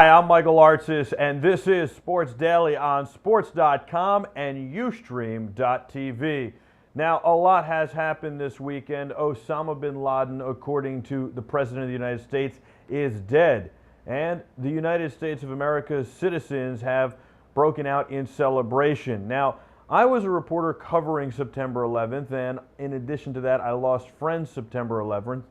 Hi, I'm Michael Artsis, and this is Sports Daily on sports.com and ustream.tv. Now, a lot has happened this weekend. Osama bin Laden, according to the President of the United States, is dead. And the United States of America's citizens have broken out in celebration. Now, I was a reporter covering September 11th, and in addition to that, I lost friends September 11th,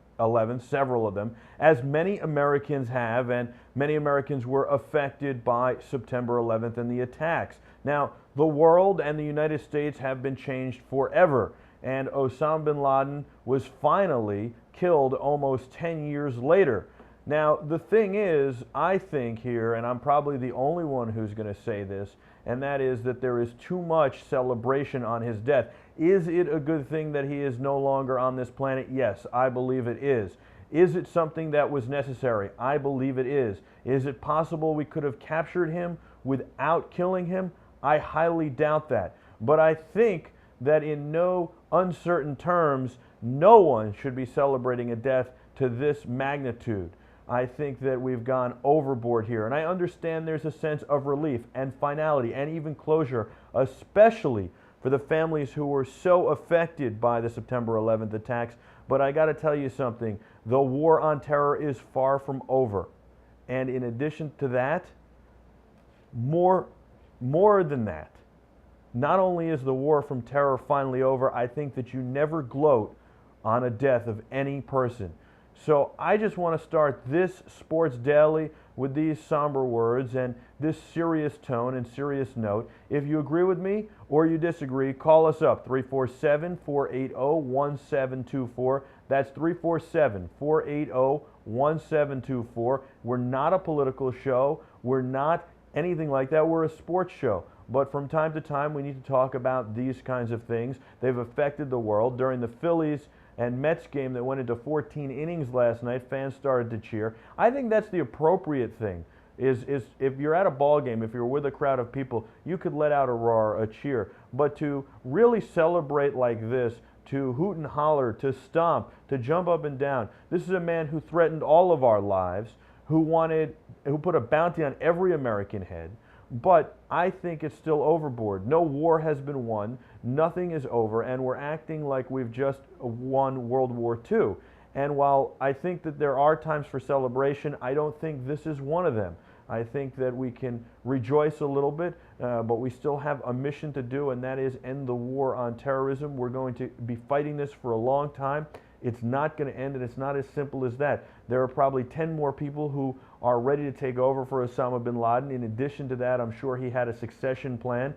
several of them, as many Americans have, and many Americans were affected by September 11th and the attacks. Now, the world and the United States have been changed forever, and Osama bin Laden was finally killed almost 10 years later. Now, the thing is, I think here, and I'm probably the only one who's going to say this, and that is that there is too much celebration on his death. Is it a good thing that he is no longer on this planet? Yes, I believe it is. Is it something that was necessary? I believe it is. Is it possible we could have captured him without killing him? I highly doubt that. But I think that in no uncertain terms, no one should be celebrating a death to this magnitude. I think that we've gone overboard here. And I understand there's a sense of relief and finality and even closure, especially for the families who were so affected by the September 11th attacks. But I got to tell you something. The war on terror is far from over. And in addition to that, more than that, not only is the war from terror finally over, I think that you never gloat on a death of any person. So I just want to start this Sports Daily with these somber words and this serious tone and serious note. If you agree with me or you disagree, call us up, 347-480-1724. That's 347-480-1724. We're not a political show. We're not anything like that. We're a sports show. But from time to time, we need to talk about these kinds of things. They've affected the world. During the Phillies and Mets game that went into 14 innings last night, fans started to cheer. I think that's the appropriate thing, is if you're at a ball game, if you're with a crowd of people, you could let out a roar, a cheer. But to really celebrate like this, to hoot and holler, to stomp, to jump up and down, this is a man who threatened all of our lives, who put a bounty on every American head. But I think it's still overboard. No war has been won. Nothing is over, and we're acting like we've just won World War II. And while I think that there are times for celebration, I don't think this is one of them. I think that we can rejoice a little bit, but we still have a mission to do, and that is end the war on terrorism. We're going to be fighting this for a long time. It's not going to end, and it's not as simple as that. There are probably 10 more people who are ready to take over for Osama bin Laden. In addition to that, I'm sure he had a succession plan.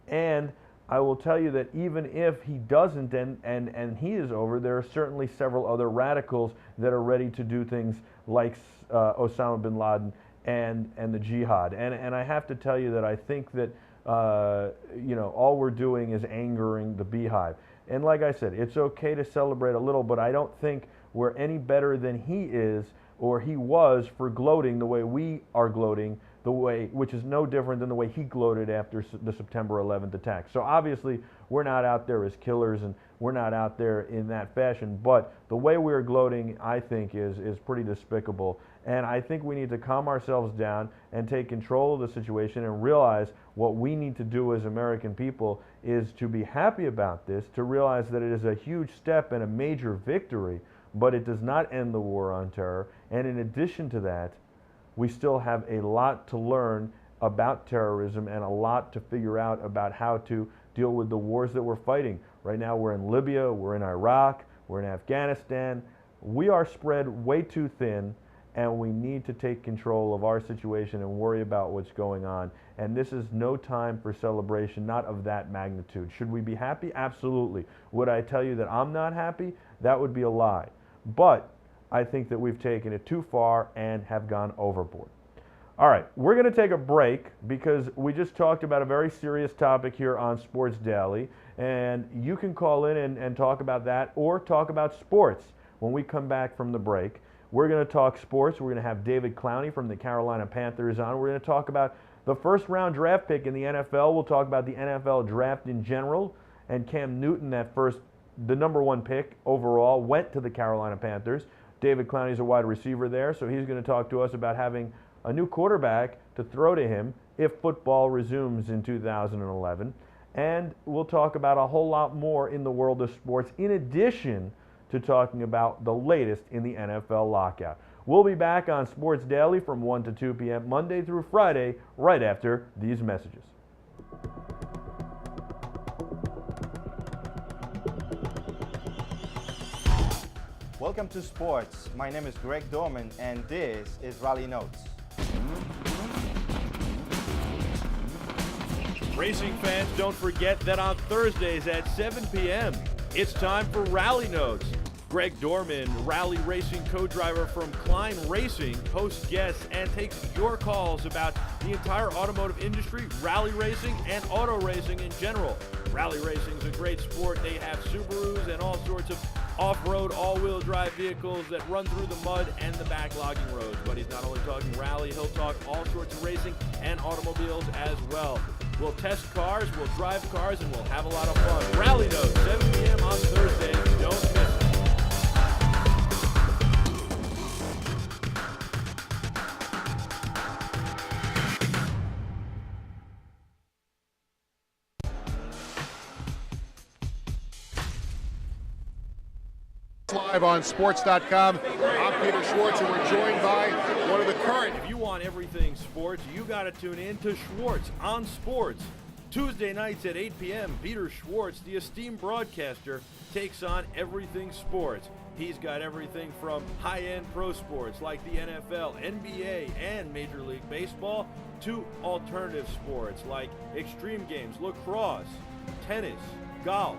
And I will tell you that even if he doesn't and he is over, there are certainly several other radicals that are ready to do things like Osama bin Laden and the jihad. And I have to tell you that I think that all we're doing is angering the beehive. And like I said, it's okay to celebrate a little, but I don't think we're any better than he is or he was for gloating the way we are gloating, which is no different than the way he gloated after the September 11th attack. So obviously, we're not out there as killers and we're not out there in that fashion, but the way we're gloating, I think, is pretty despicable. And I think we need to calm ourselves down and take control of the situation and realize what we need to do as American people is to be happy about this, to realize that it is a huge step and a major victory, but it does not end the war on terror. And in addition to that, we still have a lot to learn about terrorism and a lot to figure out about how to deal with the wars that we're fighting. Right now we're in Libya, we're in Iraq, we're in Afghanistan. We are spread way too thin, and we need to take control of our situation and worry about what's going on. And this is no time for celebration, not of that magnitude. Should we be happy? Absolutely. Would I tell you that I'm not happy? That would be a lie. But I think that we've taken it too far and have gone overboard. All right, we're going to take a break because we just talked about a very serious topic here on Sports Daily, and you can call in and talk about that or talk about sports when we come back from the break. We're going to talk sports. We're going to have David Clowney from the Carolina Panthers on. We're going to talk about the first round draft pick in the NFL. We'll talk about the NFL draft in general, and Cam Newton, the number one pick overall, went to the Carolina Panthers. David Clowney's a wide receiver there, so he's going to talk to us about having a new quarterback to throw to him if football resumes in 2011. And we'll talk about a whole lot more in the world of sports, in addition to talking about the latest in the NFL lockout. We'll be back on Sports Daily from 1 to 2 p.m. Monday through Friday, right after these messages. Welcome to Sports. My name is Greg Dorman, and this is Rally Notes. Racing fans, don't forget that on Thursdays at 7 p.m., it's time for Rally Notes. Greg Dorman, rally racing co-driver from Klein Racing, hosts guests and takes your calls about the entire automotive industry, rally racing, and auto racing in general. Rally racing is a great sport. They have Subarus and all sorts of off-road, all-wheel drive vehicles that run through the mud and the backlogging roads. But he's not only talking rally, he'll talk all sorts of racing and automobiles as well. We'll test cars, we'll drive cars, and we'll have a lot of fun. Rally Notes, 7 p.m. on Thursday. Don't miss it. Live on Sports.com. I'm Peter Schwartz, and we're joined by one of the current. If you want everything sports, you got to tune in to Schwartz on Sports. Tuesday nights at 8 p.m., Peter Schwartz, the esteemed broadcaster, takes on everything sports. He's got everything from high-end pro sports like the NFL, NBA, and Major League Baseball to alternative sports like extreme games, lacrosse, tennis, golf,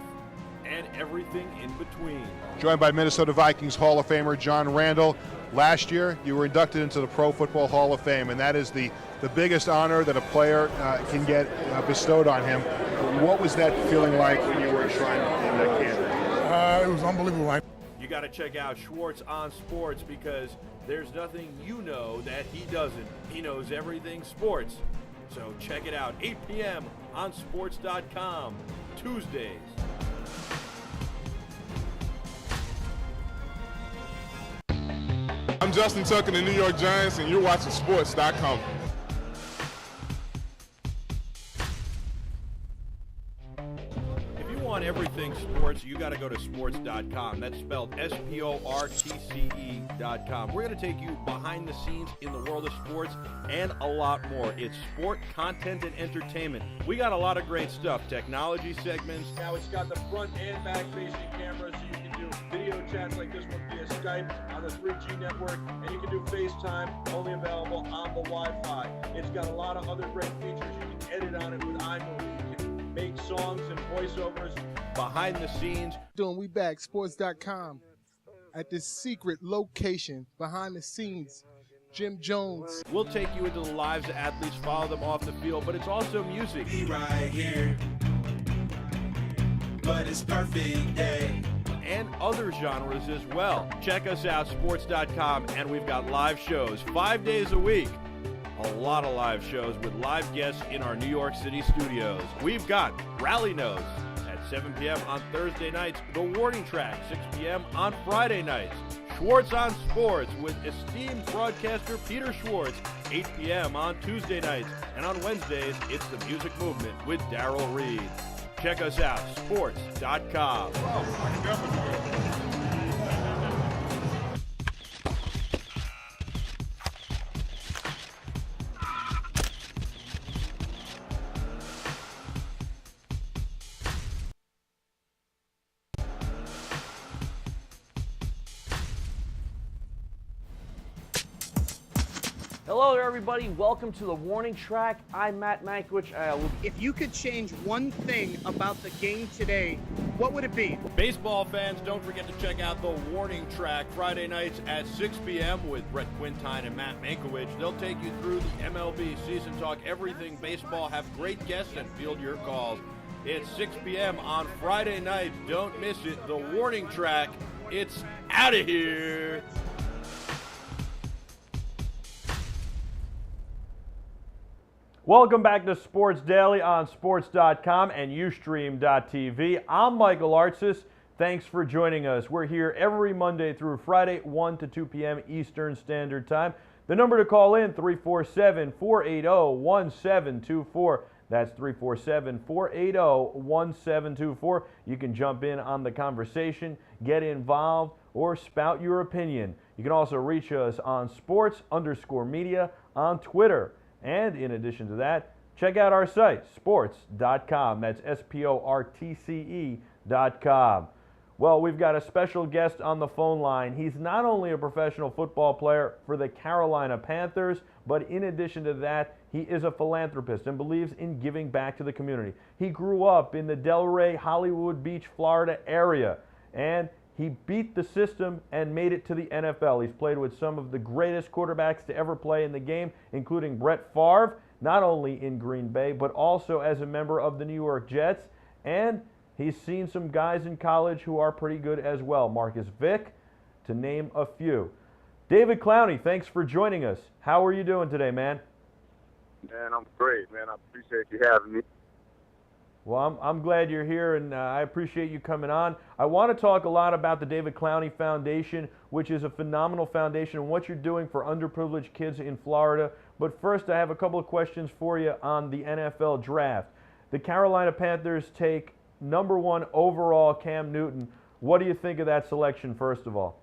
and everything in between. Joined by Minnesota Vikings Hall of Famer John Randall. Last year, you were inducted into the Pro Football Hall of Fame, and that is the biggest honor that a player can get bestowed on him. What was that feeling like when you were enshrined in that candidate? It was unbelievable. You got to check out Schwartz on Sports because there's nothing you know that he doesn't. He knows everything sports. So check it out, 8 p.m. on Sports.com, Tuesdays. I'm Justin Tucker, the New York Giants, and you're watching Sports.com. If you want everything sports, you got to go to Sports.com. That's spelled SPORTCE.com. We're going to take you behind the scenes in the world of sports and a lot more. It's sport, content, and entertainment. We got a lot of great stuff. Technology segments. Now it's got the front and back facing cameras, so you can do video chats like this one via Skype on the 3G network, and you can do FaceTime, only available on the Wi-Fi. It's got a lot of other great features. You can edit on it with iMovie. You can make songs and voiceovers. Behind the scenes. We back, Sports.com, at this secret location behind the scenes. Jim Jones. We'll take you into the lives of athletes, follow them off the field, but it's also music. Be right here, but it's perfect day. And other genres as well. Check us out, Sports.com, and we've got live shows 5 days a week. A lot of live shows with live guests in our New York City studios. We've got Rally Notes at 7 p.m. on Thursday nights, The Warning Track, 6 p.m. on Friday nights, Schwartz on Sports with esteemed broadcaster Peter Schwartz, 8 p.m. on Tuesday nights, and on Wednesdays, it's The Music Movement with Darryl Reed. Check us out, Sports.com. Hello there, everybody. Welcome to the Warning Track. I'm Matt Mankiewicz. If you could change one thing about the game today, what would it be? Baseball fans, don't forget to check out The Warning Track Friday nights at 6 p.m. with Brett Quintine and Matt Mankiewicz. They'll take you through the MLB season talk, everything baseball, have great guests, and field your calls. It's 6 p.m. on Friday nights. Don't miss it. The Warning Track. It's out of here. Welcome back to Sports Daily on Sports.com and Ustream.tv. I'm Michael Artsis. Thanks for joining us. We're here every Monday through Friday, 1 to 2 p.m. Eastern Standard Time. The number to call in, 347-480-1724. That's 347-480-1724. You can jump in on the conversation, get involved, or spout your opinion. You can also reach us on sports_media on Twitter. And in addition to that, check out our site, sportce.com. That's sportce.com. Well, we've got a special guest on the phone line. He's not only a professional football player for the Carolina Panthers, but in addition to that, he is a philanthropist and believes in giving back to the community. He grew up in the Delray, Hollywood Beach, Florida area, and he beat the system and made it to the NFL. He's played with some of the greatest quarterbacks to ever play in the game, including Brett Favre, not only in Green Bay, but also as a member of the New York Jets. And he's seen some guys in college who are pretty good as well. Marcus Vick, to name a few. David Clowney, thanks for joining us. How are you doing today, man? Man, I'm great, man. I appreciate you having me. Well, I'm glad you're here, and I appreciate you coming on. I want to talk a lot about the David Clowney Foundation, which is a phenomenal foundation, and what you're doing for underprivileged kids in Florida. But first, I have a couple of questions for you on the NFL draft. The Carolina Panthers take #1 overall Cam Newton. What do you think of that selection, first of all?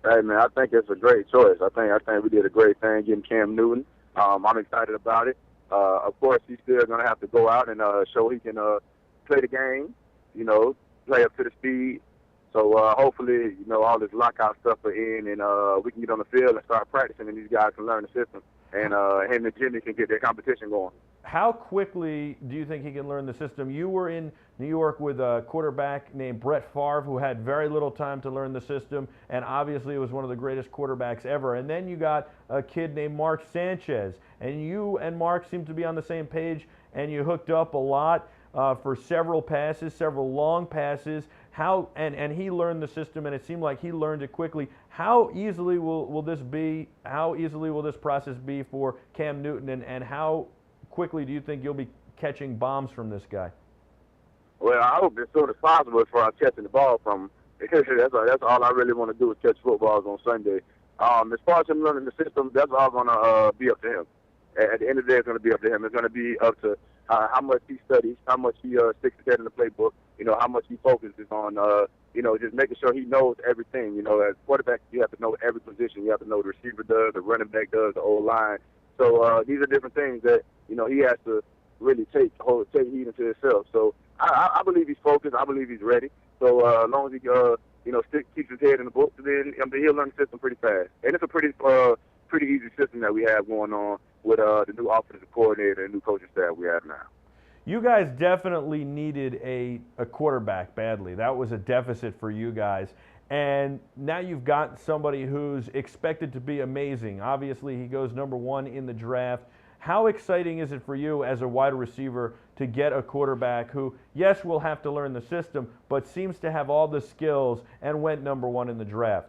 Hey, man, I think it's a great choice. I think we did a great thing getting Cam Newton. I'm excited about it. Of course, he's still going to have to go out and show he can play the game, play up to the speed. So hopefully, all this lockout stuff are in, and we can get on the field and start practicing, and these guys can learn the system, and him and Jimmy can get their competition going. How quickly do you think he can learn the system? You were in New York with a quarterback named Brett Favre, who had very little time to learn the system, and obviously was one of the greatest quarterbacks ever. And then you got a kid named Mark Sanchez, and you and Mark seem to be on the same page, and you hooked up a lot for several passes, several long passes. And he learned the system, and it seemed like he learned it quickly. How easily will this be? How easily will this process be for Cam Newton, and how quickly do you think you'll be catching bombs from this guy? Well, I hope as soon as possible as far as catching the ball from him. That's all I really want to do is catch footballs on Sunday. As far as him learning the system, that's all going to be up to him. At the end of the day, it's going to be up to him. It's going to be up to how much he studies, how much he sticks his head in the playbook, how much he focuses on, just making sure he knows everything. As quarterback, you have to know every position. You have to know the receiver does, the running back does, the O-line. So these are different things that, he has to really take heed into himself. So I believe he's focused. I believe he's ready. So as long as he, keeps his head in the book, then he'll learn the system pretty fast. And it's a pretty easy system that we have going on with the new offensive coordinator and new coaching staff we have now. You guys definitely needed a quarterback badly. That was a deficit for you guys. And now you've got somebody who's expected to be amazing. Obviously, he goes #1 in the draft. How exciting is it for you as a wide receiver to get a quarterback who, yes, will have to learn the system, but seems to have all the skills and went #1 in the draft?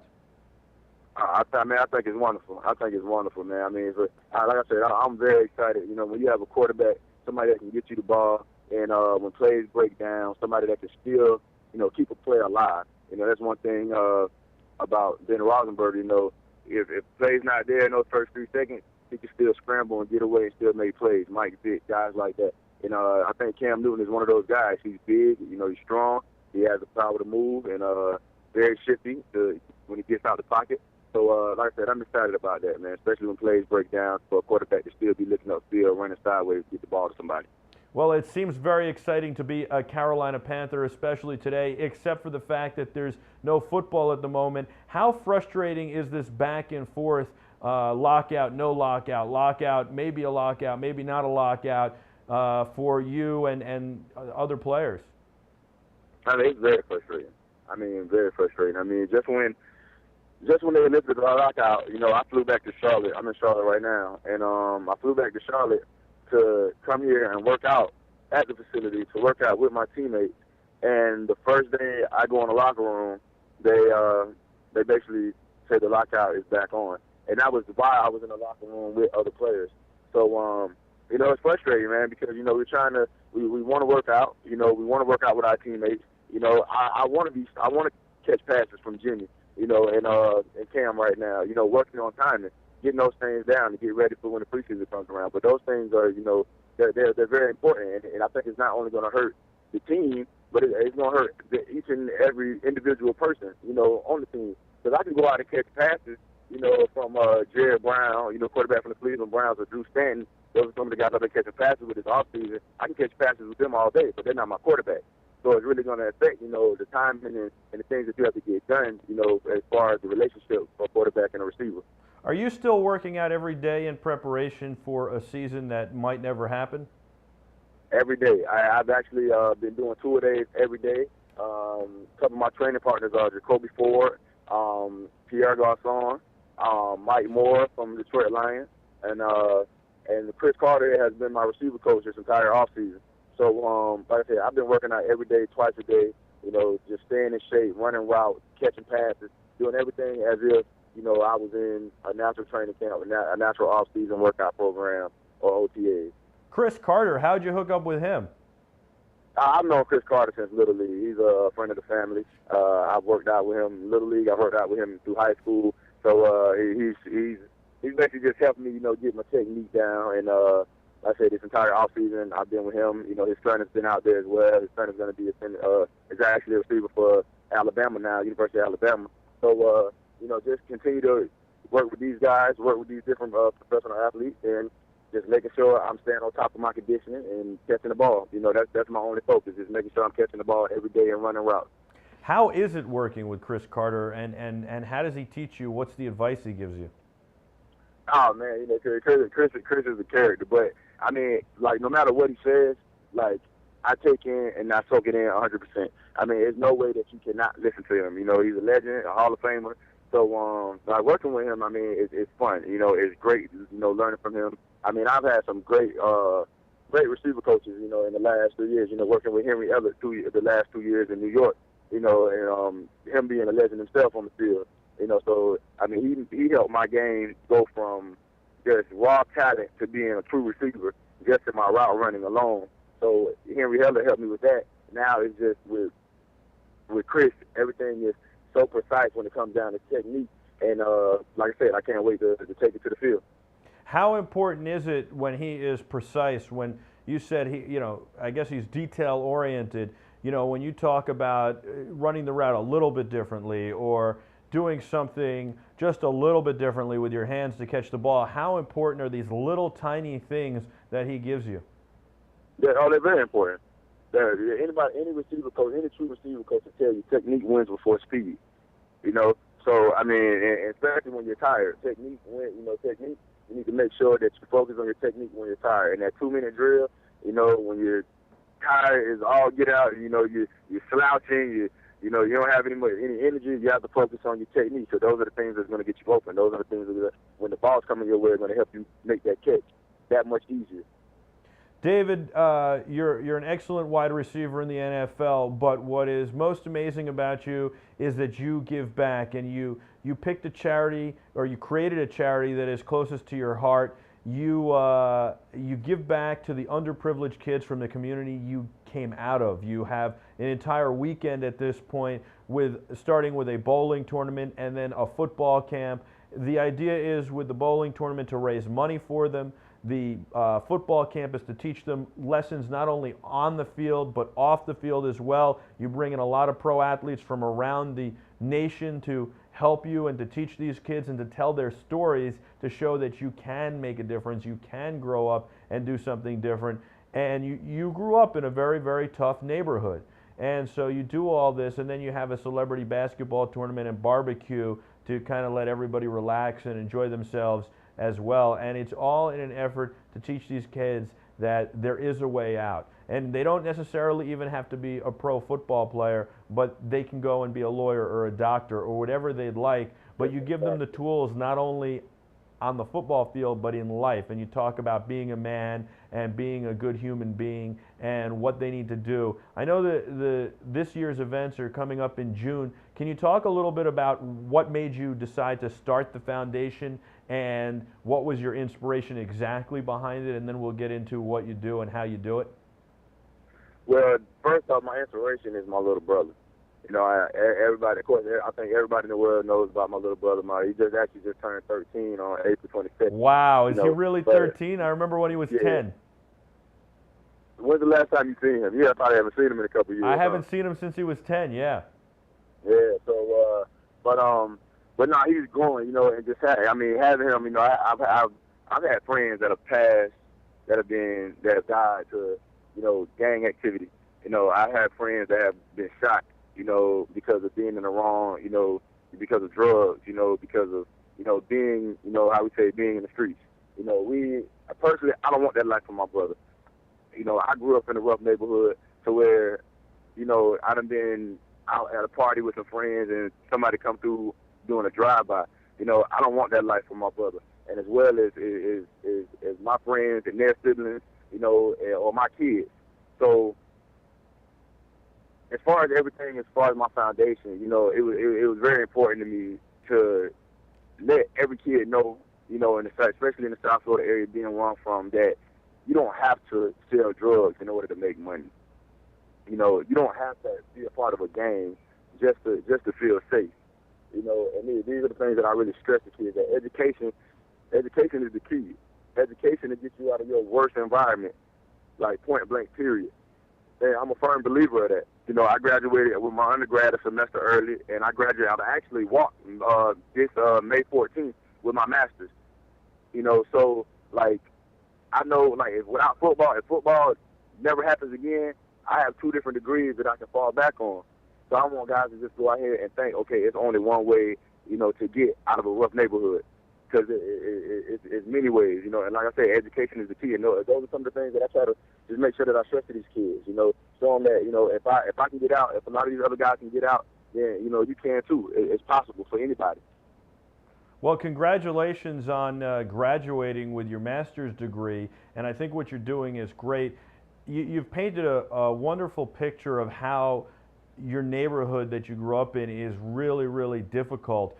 I think it's wonderful. I think it's wonderful, man. Like I said, I'm very excited. When you have a quarterback, somebody that can get you the ball, and when plays break down, somebody that can still, keep a play alive. That's one thing about Ben Roethlisberger. If plays not there in those first 3 seconds, he can still scramble and get away and still make plays. Mike Vick, guys like that. I think Cam Newton is one of those guys. He's big, he's strong. He has the power to move, and very shifty when he gets out the pocket. So, like I said, I'm excited about that, man, especially when plays break down for a quarterback to still be looking upfield, running sideways to get the ball to somebody. Well, it seems very exciting to be a Carolina Panther, especially today, except for the fact that there's no football at the moment. How frustrating is this back and forth, lockout, no lockout, lockout, maybe a lockout, maybe not a lockout, for you and other players? It's very frustrating. Very frustrating. Just when they lifted the lockout, I flew back to Charlotte. I'm in Charlotte right now, and I flew back to Charlotte to come here and work out at the facility, to work out with my teammates. And the first day I go in the locker room, they basically say the lockout is back on, and that was why I was in the locker room with other players. So it's frustrating, man, because we're trying to we want to work out. We want to work out with our teammates. I want to catch passes from Jimmy. And Cam right now, working on timing. getting those things down to get ready for when the preseason comes around. But those things are, they're very important, and I think it's not only going to hurt the team, but it's going to hurt each and every individual person, on the team. Because I can go out and catch passes, from Jared Brown, quarterback from the Cleveland Browns, or Drew Stanton. Those are some of the guys I've been catching passes with this offseason. I can catch passes with them all day, but they're not my quarterback. So it's really going to affect, the timing and the things that you have to get done, as far as the relationship for a quarterback and a receiver. Are you still working out every day in preparation for a season that might never happen? Every day. I've actually been doing two-a-days every day. A couple of my training partners are Jacoby Ford, Pierre Garçon, Mike Moore from the Detroit Lions, and Chris Carter has been my receiver coach this entire offseason. So, like I said, I've been working out every day, twice a day, just staying in shape, running routes, catching passes, doing everything as if, I was in a natural training camp, a natural off-season workout program or OTAs. Chris Carter, how'd you hook up with him? I've known Chris Carter since Little League. He's a friend of the family. I've worked out with him in Little League. I've worked out with him through high school. So he's basically just helping me, get my technique down. And like I said, this entire offseason, I've been with him. His son has been out there as well. His son is going to be is actually a receiver for Alabama now, University of Alabama. So, just continue to work with these guys, work with these different professional athletes, and just making sure I'm staying on top of my conditioning and catching the ball. That's my only focus, is making sure I'm catching the ball every day and running routes. How is it working with Chris Carter, and how does he teach you? What's the advice he gives you? Oh, man, Chris is a character, but, I mean, like, no matter what he says, like, I take in and I soak it in 100%. I mean, there's no way that you cannot listen to him. He's a legend, a Hall of Famer. So, like, working with him, I mean, it's fun. It's great, learning from him. I mean, I've had some great receiver coaches, in the last 3 years, working with Henry Ellis the last 2 years in New York, and him being a legend himself on the field. So, I mean, he helped my game go from just raw talent to being a true receiver just in my route running alone. So Henry Ellis helped me with that. Now it's just with Chris, everything is so precise when it comes down to technique. And like I said, I can't wait to take it to the field. How important is it when he is precise? When you said I guess he's detail oriented. When you talk about running the route a little bit differently or doing something just a little bit differently with your hands to catch the ball, how important are these little tiny things that he gives you? They're very important. Any receiver coach, any true receiver coach will tell you technique wins before speed. So I mean, and especially when you're tired, technique wins. Technique. You need to make sure that you focus on your technique when you're tired. And that 2-minute drill, when you're tired, is all get out. You're slouching. You don't have any energy. You have to focus on your technique. So those are the things that's going to get you open. Those are the things that, when the ball's coming your way, are going to help you make that catch that much easier. David, you're an excellent wide receiver in the NFL, but what is most amazing about you is that you give back, and you picked a charity, or you created a charity that is closest to your heart. You give back to the underprivileged kids from the community you came out of. You have an entire weekend at this point, starting with a bowling tournament and then a football camp. The idea is, with the bowling tournament, to raise money for them. The football camp is to teach them lessons not only on the field but off the field as well. You bring in a lot of pro athletes from around the nation to help you and to teach these kids and to tell their stories, to show that you can make a difference, you can grow up and do something different. And you grew up in a very, very tough neighborhood. And so you do all this, and then you have a celebrity basketball tournament and barbecue to kind of let everybody relax and enjoy themselves as well. And it's all in an effort to teach these kids that there is a way out. And they don't necessarily even have to be a pro football player, but they can go and be a lawyer or a doctor or whatever they'd like. But you give them the tools not only on the football field but in life. And you talk about being a man and being a good human being and what they need to do. I know that this year's events are coming up in June. Can you talk a little bit about what made you decide to start the foundation and what was your inspiration exactly behind it, and then we'll get into what you do and how you do it? Well, first off, my inspiration is my little brother. You know, everybody, of course, I think everybody in the world knows about my little brother, He just turned 13 on April 25th. Wow, is you he know, really but, 13? I remember when he was 10. When's the last time you seen him? Yeah, I probably haven't seen him in a couple of years. I haven't seen him since he was 10. Yeah. Yeah. So, but no, he's growing. You know, and just having him. You know, I've had friends that have passed, that have died to, you know, gang activity. You know, I have friends that have been shot, you know, because of being in the wrong, you know, because of drugs, you know, because of, you know, being, you know, how we say, being in the streets. You know, personally, I don't want that life for my brother. You know, I grew up in a rough neighborhood to where, you know, I done been out at a party with some friends and somebody come through doing a drive-by. You know, I don't want that life for my brother. And as well as my friends and their siblings, you know, or my kids. So as far as everything, as far as my foundation, you know, it was very important to me to let every kid know, you know, especially in the South Florida area, being where I'm from, that you don't have to sell drugs in order to make money. You know, you don't have to be a part of a gang just to feel safe. You know, and these are the things that I really stress to kids, that education is the key. Education to get you out of your worst environment, like point blank, period. And I'm a firm believer of that. You know, I graduated with my undergrad a semester early, and I actually walked this May 14th with my master's. You know, so, like, I know, like, if football never happens again, I have 2 different degrees that I can fall back on. So I want guys to just go out here and think, okay, it's only one way, you know, to get out of a rough neighborhood. Because it's many ways, you know. And like I say, education is the key. And those are some of the things that I try to just make sure that I stress to these kids, you know, show them that, you know, if I can get out, if a lot of these other guys can get out, then, you know, you can too. It's possible for anybody. Well, congratulations on graduating with your master's degree, and I think what you're doing is great. You've painted a wonderful picture of how your neighborhood that you grew up in is really, really difficult.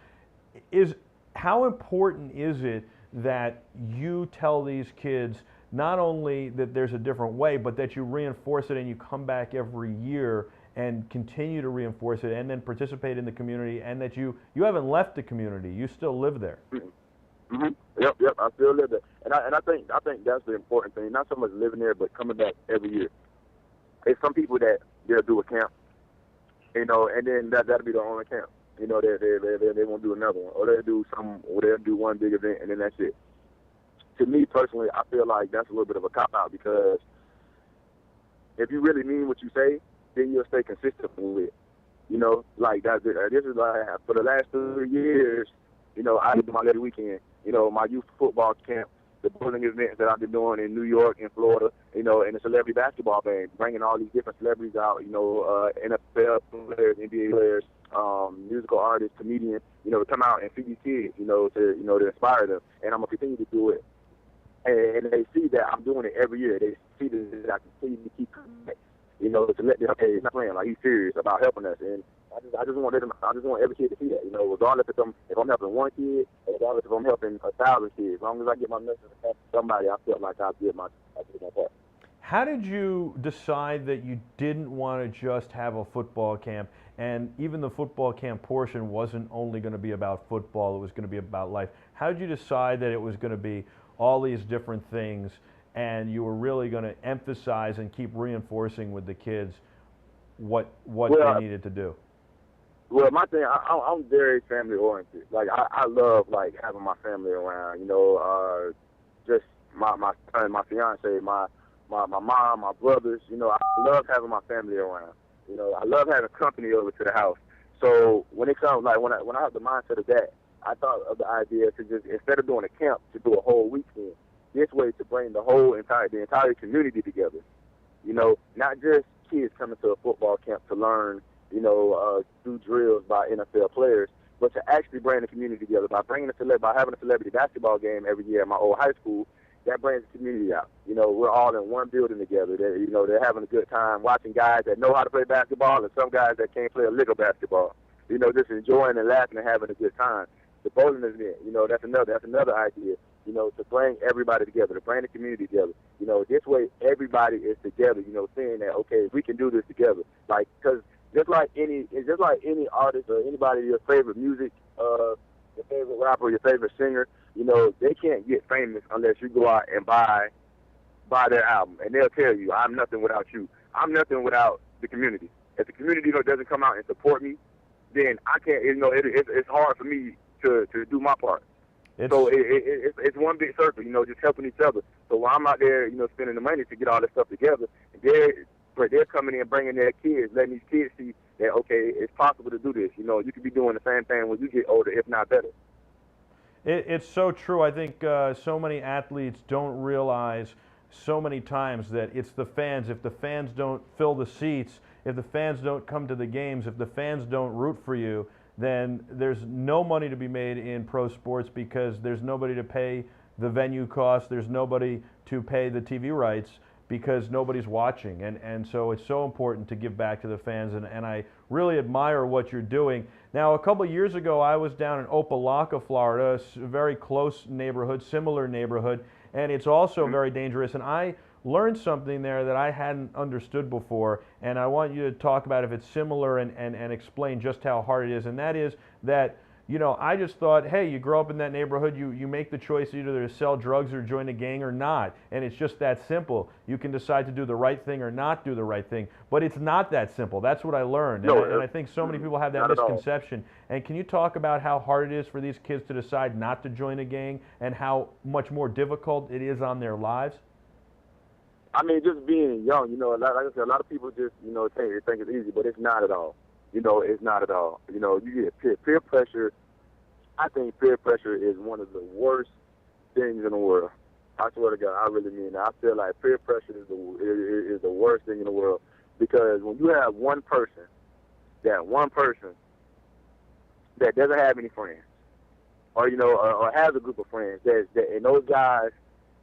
How important is it that you tell these kids not only that there's a different way, but that you reinforce it and you come back every year and continue to reinforce it and then participate in the community, and that you haven't left the community, you still live there? Mm-hmm. Yep, I still live there. And I think that's the important thing, not so much living there, but coming back every year. There's some people that they'll do a camp, you know, and then that'll be the only camp. You know, they won't do another one, or they'll do one big event, and then that's it. To me personally, I feel like that's a little bit of a cop-out, because if you really mean what you say, then you'll stay consistent with it. You know, like this is like for the last 3 years, you know, I do my every weekend. You know, my youth football camp, the bowling events that I've been doing in New York and Florida, you know, and the celebrity basketball band, bringing all these different celebrities out, you know, NFL players, NBA players, musical artists, comedians, you know, to come out and feed these kids, you know, to inspire them. And I'm gonna continue to do it. And they see that I'm doing it every year. They see that I continue to keep coming back, you know, to let them, hey, he's not playing, like, he's serious about helping us. And I just want every kid to see that, you know, regardless if I'm helping one kid, or regardless if I'm helping 1,000 kids. As long as I get my message to somebody, I feel like I did my part. How did you decide that you didn't want to just have a football camp, and even the football camp portion wasn't only going to be about football, it was going to be about life? How did you decide that it was going to be all these different things, and you were really going to emphasize and keep reinforcing with the kids what they needed to do? Well, my thing, I'm very family oriented. Like, I love, like, having my family around. You know, just my son, my fiance, my mom, my brothers. You know, I love having my family around. You know, I love having company over to the house. So when it comes, like, when I have the mindset of that, I thought of the idea to just, instead of doing a camp, to do a whole weekend. This way, to bring the entire community together. You know, not just kids coming to a football camp to learn, you know, do drills by NFL players, but to actually bring the community together by having a celebrity basketball game every year at my old high school. That brings the community out. You know, we're all in one building together. You know, they're having a good time watching guys that know how to play basketball and some guys that can't play a lick of basketball. You know, just enjoying and laughing and having a good time. The bowling event, you know, that's another idea. You know, to bring everybody together, to bring the community together. You know, this way everybody is together. You know, saying that, okay, we can do this together. Like, because It's just like any artist or anybody, your favorite music, your favorite rapper, your favorite singer. You know, they can't get famous unless you go out and buy their album, and they'll tell you, I'm nothing without you. I'm nothing without the community. If the community doesn't come out and support me, then I can't. You know, it's hard for me to do my part. So it's one big circle, you know, just helping each other. So while I'm out there, you know, spending the money to get all this stuff together, they're coming in, bringing their kids, letting these kids see that, okay, it's possible to do this. You know, you could be doing the same thing when you get older, if not better. It's so true. I think so many athletes don't realize so many times that it's the fans. If the fans don't fill the seats, if the fans don't come to the games, if the fans don't root for you, then there's no money to be made in pro sports because there's nobody to pay the venue costs, there's nobody to pay the TV rights because nobody's watching. And so it's so important to give back to the fans, and I really admire what you're doing. Now, a couple of years ago, I was down in Opelika, Florida, a very close neighborhood, similar neighborhood, and it's also very dangerous. And I learned something there that I hadn't understood before, and I want you to talk about if it's similar and explain just how hard it is. And that is that, you know, I just thought, hey, you grow up in that neighborhood, you make the choice either to sell drugs or join a gang or not. And it's just that simple. You can decide to do the right thing or not do the right thing. But it's not that simple. That's what I learned. And I think so many people have that misconception. And can you talk about how hard it is for these kids to decide not to join a gang and how much more difficult it is on their lives? I mean, just being young, you know, like I said, a lot of people just, you know, think it's easy, but it's not at all. You know, it's not at all. You know, you get peer pressure. I think peer pressure is one of the worst things in the world. I swear to God, I really mean that. I feel like peer pressure is the worst thing in the world, because when you have one person that doesn't have any friends, or, you know, or has a group of friends, and those guys,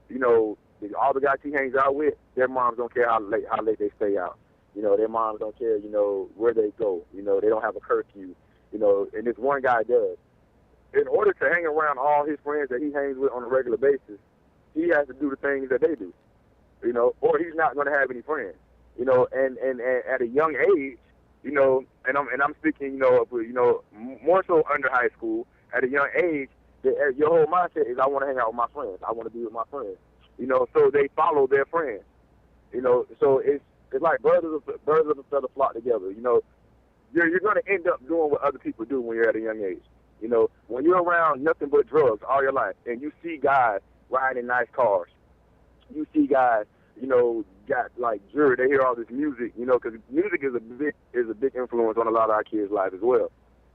you know, all the guys he hangs out with, their moms don't care how late they stay out. You know, their moms don't care, you know, where they go. You know, they don't have a curfew. You know, and this one guy does. In order to hang around all his friends that he hangs with on a regular basis, he has to do the things that they do. You know, or he's not going to have any friends. You know, and at a young age, you know, and I'm speaking, you know, more so under high school. At a young age, your whole mindset is, I want to hang out with my friends. I want to be with my friends. You know, so they follow their friends. You know, so it's like birds of a feather flock together. You know, you're going to end up doing what other people do when you're at a young age. You know, when you're around nothing but drugs all your life, and you see guys riding in nice cars, you see guys, you know, got like jewelry. They hear all this music. You know, because music is a big influence on a lot of our kids' lives as well.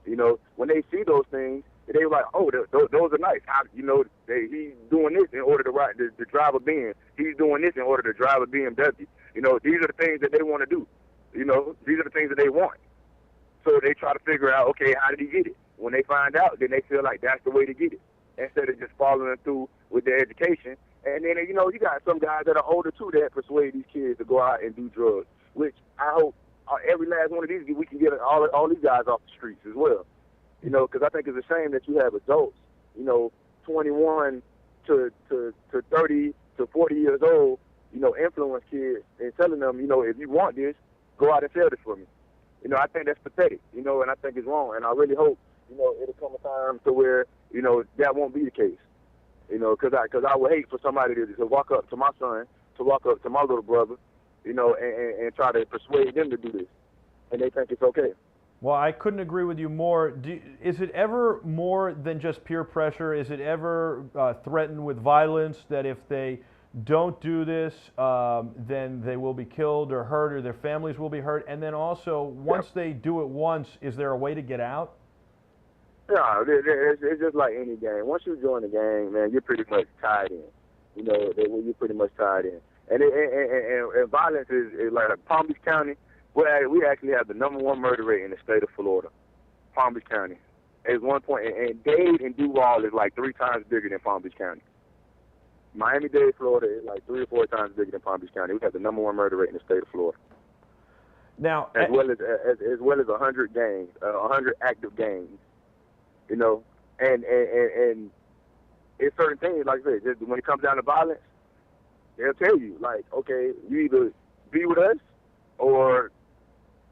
You know, when they see those things, they were like, oh, those are nice. You know, he's doing this in order to drive a Benz. He's doing this in order to drive a BMW. You know, these are the things that they want to do. You know, these are the things that they want. So they try to figure out, okay, how did he get it? When they find out, then they feel like that's the way to get it, instead of just following through with their education. And then, you know, you got some guys that are older, too, that persuade these kids to go out and do drugs, which I hope every last one of these, we can get all these guys off the streets as well. You know, because I think it's a shame that you have adults, you know, 21 to 30 to 40 years old, you know, influence kids and telling them, you know, if you want this, go out and sell this for me. You know, I think that's pathetic, you know, and I think it's wrong. And I really hope, you know, it'll come a time to where, you know, that won't be the case. You know, because I would hate for somebody to walk up to my son, to walk up to my little brother, you know, and try to persuade them to do this. And they think it's okay. Well, I couldn't agree with you more. Is it ever more than just peer pressure? Is it ever threatened with violence, that if they don't do this, then they will be killed or hurt, or their families will be hurt? And then also, once they do it once, is there a way to get out? Yeah, it's just like any game. Once you join the game, man, you're pretty much tied in. You know, you're pretty much tied in. And violence is like Palm Beach County. We actually have the #1 murder rate in the state of Florida, Palm Beach County. At one point, and Dade and Duval is like 3 times bigger than Palm Beach County. Miami-Dade, Florida is like 3 or 4 times bigger than Palm Beach County. We have the #1 murder rate in the state of Florida. Now, as well as 100 gangs, 100 active gangs. You know, and it's certain things, like I said, just when it comes down to violence, they'll tell you, like, okay, you either be with us or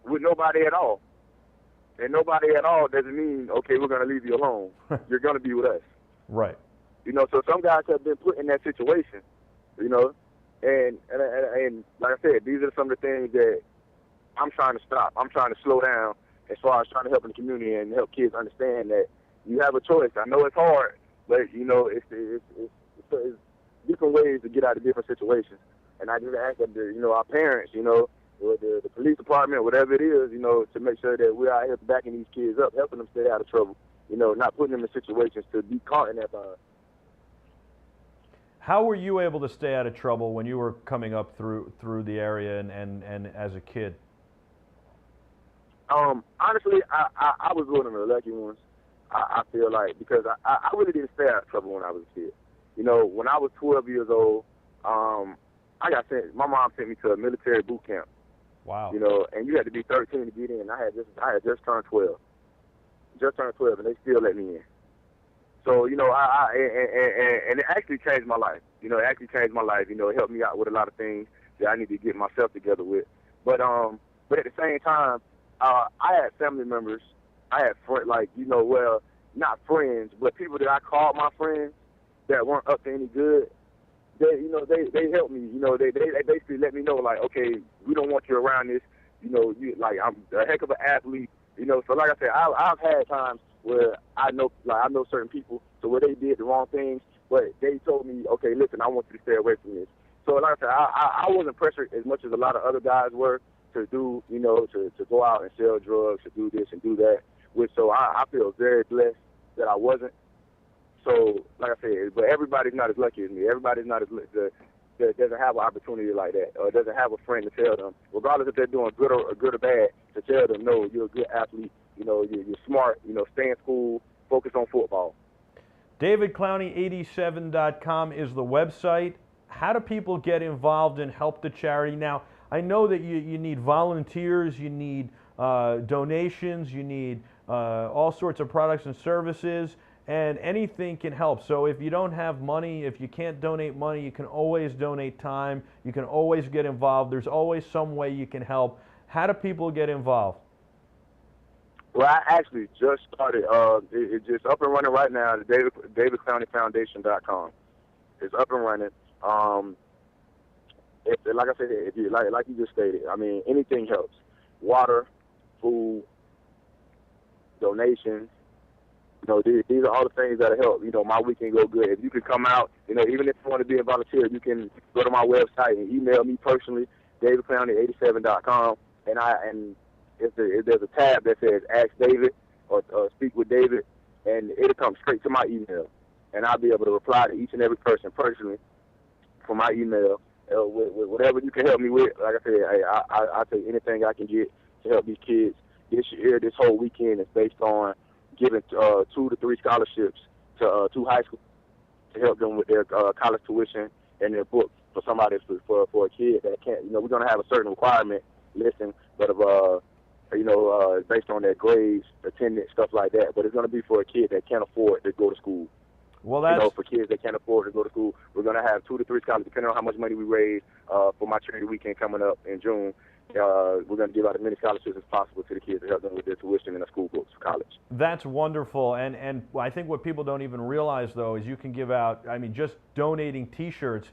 with nobody at all. And nobody at all doesn't mean, okay, we're going to leave you alone. You're going to be with us. Right. You know, so some guys have been put in that situation, you know, and like I said, these are some of the things that I'm trying to stop. I'm trying to slow down as far as trying to help in the community and help kids understand that you have a choice. I know it's hard, but, you know, it's different ways to get out of different situations. And I just ask that, you know, our parents, you know, or the police department, whatever it is, you know, to make sure that we're out here backing these kids up, helping them stay out of trouble, you know, not putting them in situations to be caught in that bind. How were you able to stay out of trouble when you were coming up through the area and as a kid? Honestly, I was one of the lucky ones. I feel like, because I really didn't stay out of trouble when I was a kid. You know, when I was 12 years old, I got sent. My mom sent me to a military boot camp. Wow. You know, and you had to be 13 to get in. I had just turned 12. Just turned 12, and they still let me in. So, you know, and it actually changed my life. You know, it actually changed my life. You know, it helped me out with a lot of things that I need to get myself together with. But at the same time, I had family members. I had like, you know, well, not friends, but people that I called my friends that weren't up to any good. They helped me. You know, they basically let me know, like, okay, we don't want you around this. You know, I'm a heck of an athlete. You know, so like I said, I've had times where I know certain people, so where they did the wrong things, but they told me, okay, listen, I want you to stay away from this. So like I said, I wasn't pressured as much as a lot of other guys were to do, you know, to go out and sell drugs, to do this and do that. So I feel very blessed that I wasn't. So, like I said, but everybody's not as lucky as me. Everybody's not as that doesn't have an opportunity like that, or doesn't have a friend to tell them, regardless if they're doing good or bad, to tell them, no, you're a good athlete. You know, you're smart. You know, stay in school, focus on football. DavidClowney87.com is the website. How do people get involved and help the charity? Now, I know that you need volunteers, you need donations, you need all sorts of products and services, and anything can help. So if you don't have money, if you can't donate money, you can always donate time. You can always get involved. There's always some way you can help. How do people get involved? Well, I actually just started. It's just up and running right now. The DavidClowneyFoundation.com. It's up and running. Like I said, if you like you just stated, I mean, anything helps. Water, food, donations. You know, these are all the things that help. You know, my weekend go good. If you can come out, you know, even if you want to be a volunteer, you can go to my website and email me personally, DavidClowney87.com, and if there's a tab that says Ask David or Speak with David, and it'll come straight to my email, and I'll be able to reply to each and every person personally from my email with whatever you can help me with. Like I said, I'll take anything I can get to help these kids. This year, this whole weekend is based on giving 2 to 3 scholarships to 2 high schools to help them with their college tuition and their books for somebody for a kid that can't. You know, we're gonna have a certain requirement listing, but based on their grades, attendance, stuff like that. But it's gonna be for a kid that can't afford to go to school. Well, that's... You know, for kids that can't afford to go to school, we're gonna have 2 to 3 scholarships, depending on how much money we raise for my charity weekend coming up in June. We're going to give out as many scholarships as possible to the kids to help them with their tuition and their school books for college. That's wonderful. And I think what people don't even realize, though, is you can give out, I mean, just donating T-shirts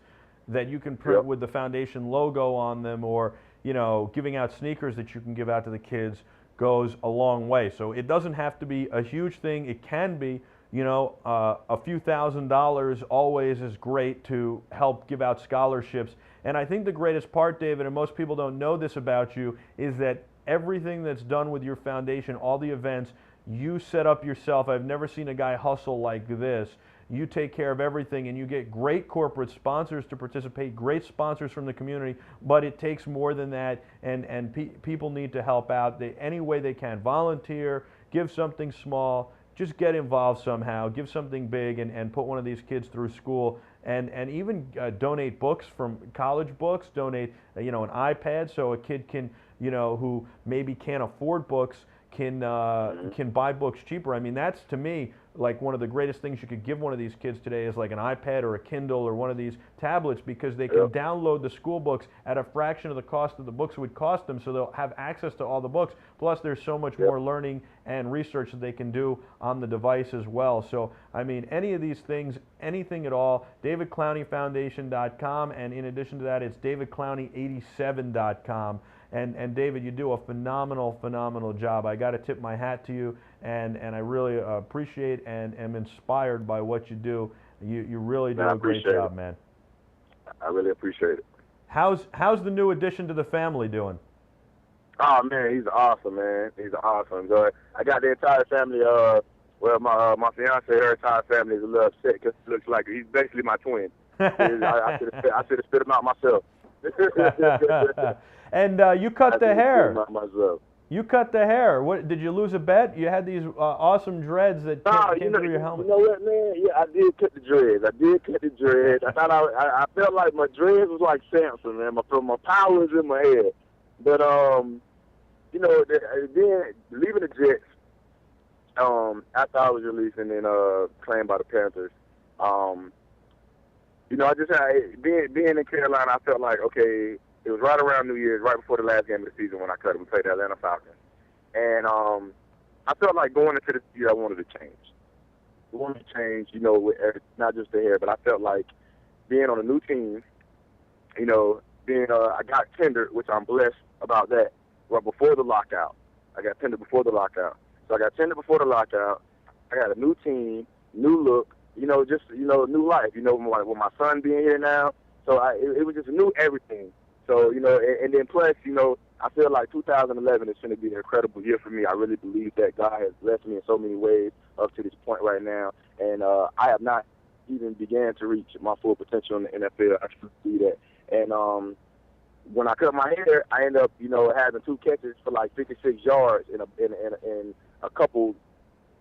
that you can print with the foundation logo on them, or, you know, giving out sneakers that you can give out to the kids goes a long way. So it doesn't have to be a huge thing. It can be, you know, a few $1,000s always is great to help give out scholarships. And I think the greatest part, David, and most people don't know this about you, is that everything that's done with your foundation, all the events, you set up yourself. I've never seen a guy hustle like this. You take care of everything, and you get great corporate sponsors to participate, great sponsors from the community, but it takes more than that, and people need to help out any way they can. Volunteer, give something small, just get involved somehow, give something big, and put one of these kids through school. And even donate books from college books, donate an iPad so a kid can, who maybe can't afford books can buy books cheaper. I mean, that's, to me, like one of the greatest things you could give one of these kids today is like an iPad or a Kindle or one of these tablets, because they can download the school books at a fraction of the cost of the books would cost them, so they'll have access to all the books. Plus, there's so much more learning and research that they can do on the device as well. So, I mean, any of these things, anything at all, DavidClowneyFoundation.com, and in addition to that, it's DavidClowney87.com. And David, you do a phenomenal job. I got to tip my hat to you, and I really appreciate and am inspired by what you do. You really do a great job, man. I really appreciate it. How's the new addition to the family doing? Oh man, he's awesome, man. He's awesome. I got the entire family. Well, my fiance, her entire family is a little upset because he looks like he's basically my twin. I should have spit him out myself. And you cut the hair. Myself. You cut the hair. What did you lose a bet? You had these awesome dreads that came through your helmet. You know what, man? Yeah, I did cut the dreads. I thought I felt like my dreads was like Samson, man. My power was in my head. But you know, then leaving the Jets, after I was released and then claimed by the Panthers, you know, I just had being in Carolina, I felt like, okay, it was right around New Year's, right before the last game of the season when I cut him. We played the Atlanta Falcons. And I felt like going into this year, I wanted to change. I wanted to change, you know, with not just the hair, but I felt like being on a new team, you know, I got tendered, which I'm blessed about that, right before the lockout. I got tendered before the lockout. So I got tendered before the lockout. I got a new team, new look, you know, just, you know, new life, you know, with my son being here now. So it was just a new everything. So, you know, and then plus, you know, I feel like 2011 is going to be an incredible year for me. I really believe that God has blessed me in so many ways up to this point right now. And I have not even began to reach my full potential in the NFL. I should see that. And when I cut my hair, I ended up, you know, having 2 catches for like 56 yards in a couple,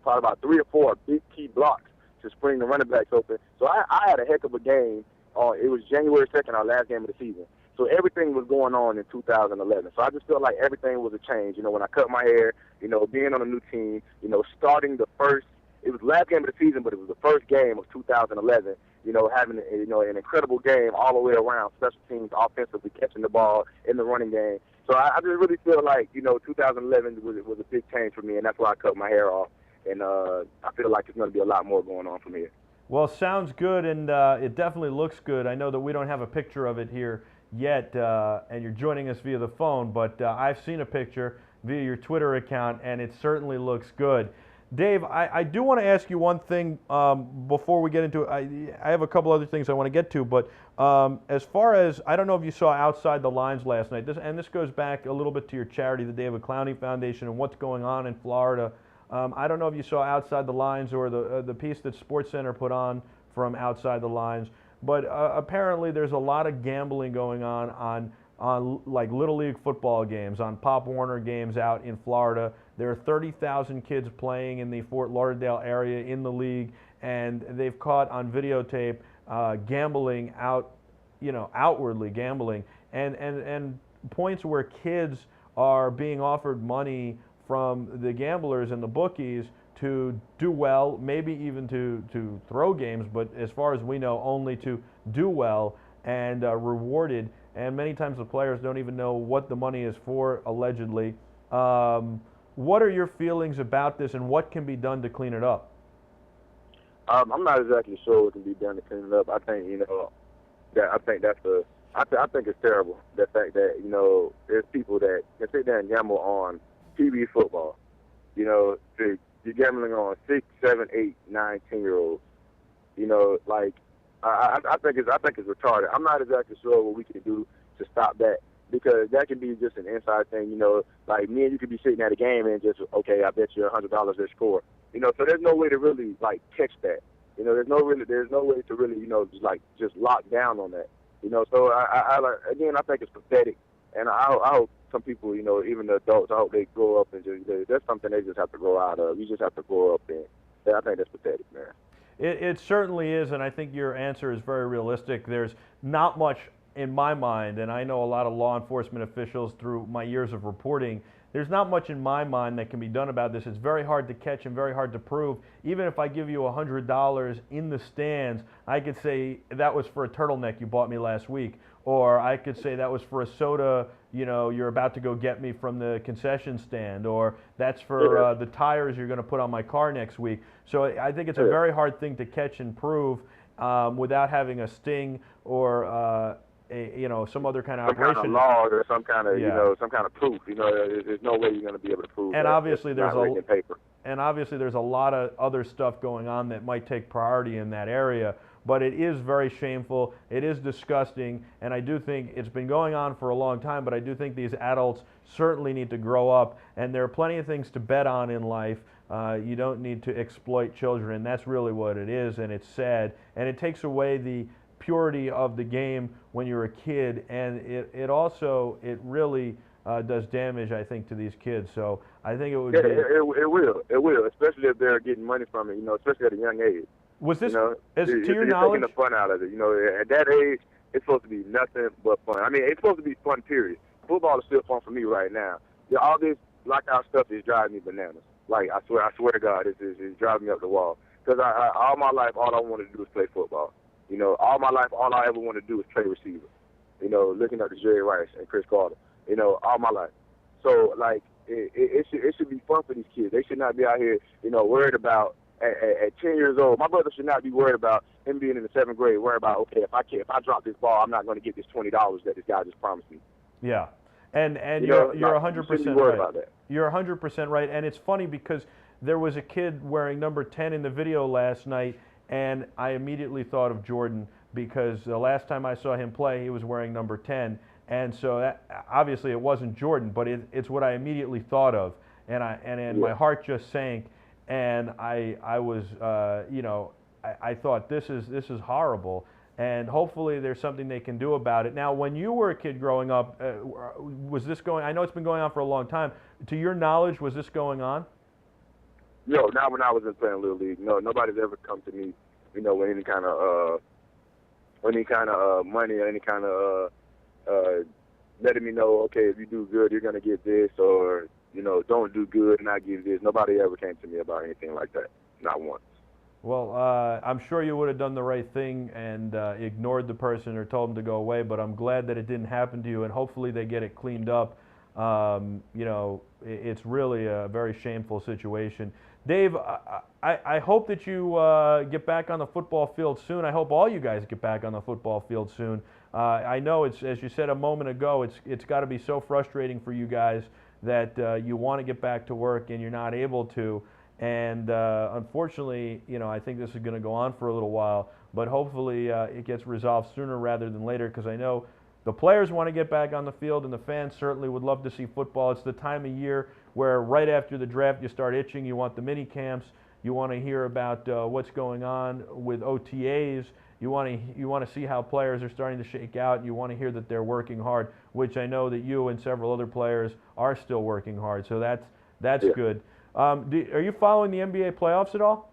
probably about 3 or 4 big key blocks to spring the running backs open. So I had a heck of a game. It was January 2nd, our last game of the season. So everything was going on in 2011. So I just felt like everything was a change. You know, when I cut my hair, you know, being on a new team, you know, starting the first, it was the last game of the season, but it was the first game of 2011, you know, having, you know, an incredible game all the way around, special teams, offensively, catching the ball in the running game. So I just really feel like, you know, 2011 was a big change for me, and that's why I cut my hair off. And I feel like there's going to be a lot more going on from here. Well, sounds good, and it definitely looks good. I know that we don't have a picture of it here yet, and you're joining us via the phone, but I've seen a picture via your Twitter account, and it certainly looks good. Dave, I do want to ask you one thing before we get into it. I have a couple other things I want to get to, but as far as, I don't know if you saw Outside the Lines last night, this goes back a little bit to your charity, the David Clowney Foundation, and what's going on in Florida. I don't know if you saw Outside the Lines or the piece that SportsCenter put on from Outside the Lines, but apparently there's a lot of gambling going on like Little League football games, on Pop Warner games out in Florida. There are 30,000 kids playing in the Fort Lauderdale area in the league, and they've caught on videotape gambling outwardly gambling, and points where kids are being offered money from the gamblers and the bookies to do well, maybe even to throw games, but as far as we know, only to do well and rewarded. And many times the players don't even know what the money is for, allegedly. What are your feelings about this, and what can be done to clean it up? I'm not exactly sure what can be done to clean it up. I think, you know, I think it's terrible, the fact that, you know, there's people that can sit there and gamble on TV football. You know, you're gambling on 6, 7, 8, 9, 10-year-olds. You know, like, I think it's retarded. I'm not exactly sure what we can do to stop that, because that can be just an inside thing. You know, like me and you could be sitting at a game and just, okay, I bet you $100 they score. You know, so there's no way to really like catch that. You know, there's no way to really, you know, just lock down on that. You know, so I think it's pathetic, and I hope some people, you know, even the adults, I hope they grow up and that's something they just have to grow out of. You just have to grow up in. I think that's pathetic, man. It certainly is, and I think your answer is very realistic. There's not much in my mind, and I know a lot of law enforcement officials through my years of reporting, there's not much in my mind that can be done about this. It's very hard to catch and very hard to prove. Even if I give you $100 in the stands, I could say that was for a turtleneck you bought me last week, or I could say that was for a soda, you know, you're about to go get me from the concession stand, or that's for the tires you're going to put on my car next week. So I think it's a very hard thing to catch and prove without having a sting or some other kind of operation. Some kind of law or some kind of some kind of proof. There's no way you're going to be able to prove. And that. obviously It's there's not written in paper. And obviously there's a lot of other stuff going on that might take priority in that area. But it is very shameful. It is disgusting, and I do think it's been going on for a long time. But I do think these adults certainly need to grow up, and there are plenty of things to bet on in life. You don't need to exploit children, and that's really what it is, and it's sad, and it takes away the purity of the game when you're a kid, and it really does damage, I think, to these kids. So I think it would. It will, especially if they're getting money from it. Especially at a young age. Was this, to your you're knowledge? taking the fun out of it. At that age, it's supposed to be nothing but fun. I mean, it's supposed to be fun, period. Football is still fun for me right now. All this lockout stuff is driving me bananas. Like, I swear to God, it's driving me up the wall. Because all my life, all I wanted to do is play football. All my life, all I ever wanted to do is play receiver. Looking up to Jerry Rice and Chris Carter. All my life. So, like, it should be fun for these kids. They should not be out here, worried about, at 10 years old, my brother should not be worried about him being in the 7th grade, worried about, okay, if I drop this ball, I'm not going to get this $20 that this guy just promised me. Yeah, and you're 100% right. About that. You're 100% right, and it's funny because there was a kid wearing number 10 in the video last night, and I immediately thought of Jordan because the last time I saw him play, he was wearing number 10, and so obviously it wasn't Jordan, but it's what I immediately thought of, and my heart just sank. And I was, I thought this is horrible, and hopefully there's something they can do about it. Now, when you were a kid growing up, was this going? I know it's been going on for a long time. To your knowledge, was this going on? No, not when I was playing Little League. No, nobody's ever come to me, with any kind of money or any kind of letting me know, okay, if you do good, you're gonna get this, or don't do good and not give this. Nobody ever came to me about anything like that. Not once. Well, I'm sure you would have done the right thing and ignored the person or told them to go away, but I'm glad that it didn't happen to you, and hopefully they get it cleaned up. It's really a very shameful situation. Dave, I hope that you get back on the football field soon. I hope all you guys get back on the football field soon. I know it's, as you said a moment ago, it's got to be so frustrating for you guys that you want to get back to work and you're not able to. And unfortunately, I think this is going to go on for a little while, but hopefully it gets resolved sooner rather than later, because I know the players want to get back on the field and the fans certainly would love to see football. It's the time of year where right after the draft you start itching. You want the mini camps. You want to hear about what's going on with OTAs. You want to see how players are starting to shake out. You want to hear that they're working hard, which I know that you and several other players are still working hard. So that's good. Are you following the NBA playoffs at all?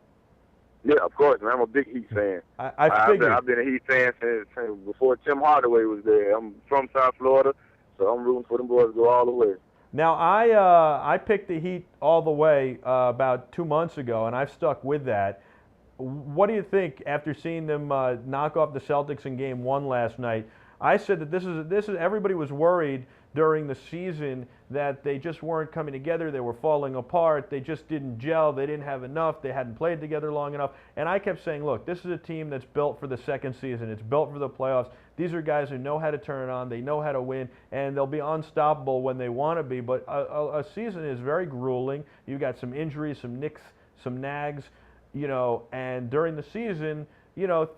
Yeah, of course, man. I'm a big Heat fan. I figured. I've been a Heat fan since before Tim Hardaway was there. I'm from South Florida, so I'm rooting for them boys to go all the way. Now, I picked the Heat all the way about 2 months ago, and I've stuck with that. What do you think after seeing them knock off the Celtics in Game 1 last night? I said that this is everybody was worried during the season that they just weren't coming together. They were falling apart. They just didn't gel. They didn't have enough. They hadn't played together long enough. And I kept saying, look, this is a team that's built for the second season. It's built for the playoffs. These are guys who know how to turn it on. They know how to win, and they'll be unstoppable when they want to be. But a season is very grueling. You've got some injuries, some nicks, some nags, and during the season,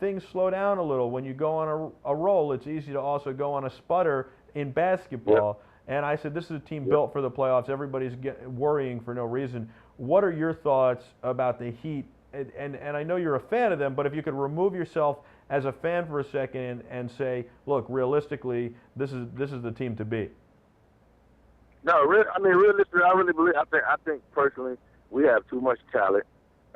things slow down a little. When you go on a roll, it's easy to also go on a sputter in basketball. Yep. And I said, this is a team built for the playoffs. Everybody's worrying for no reason. What are your thoughts about the Heat? And I know you're a fan of them, but if you could remove yourself as a fan for a second and say, look, realistically, this is the team to beat. No, realistically, I really believe. I think personally, we have too much talent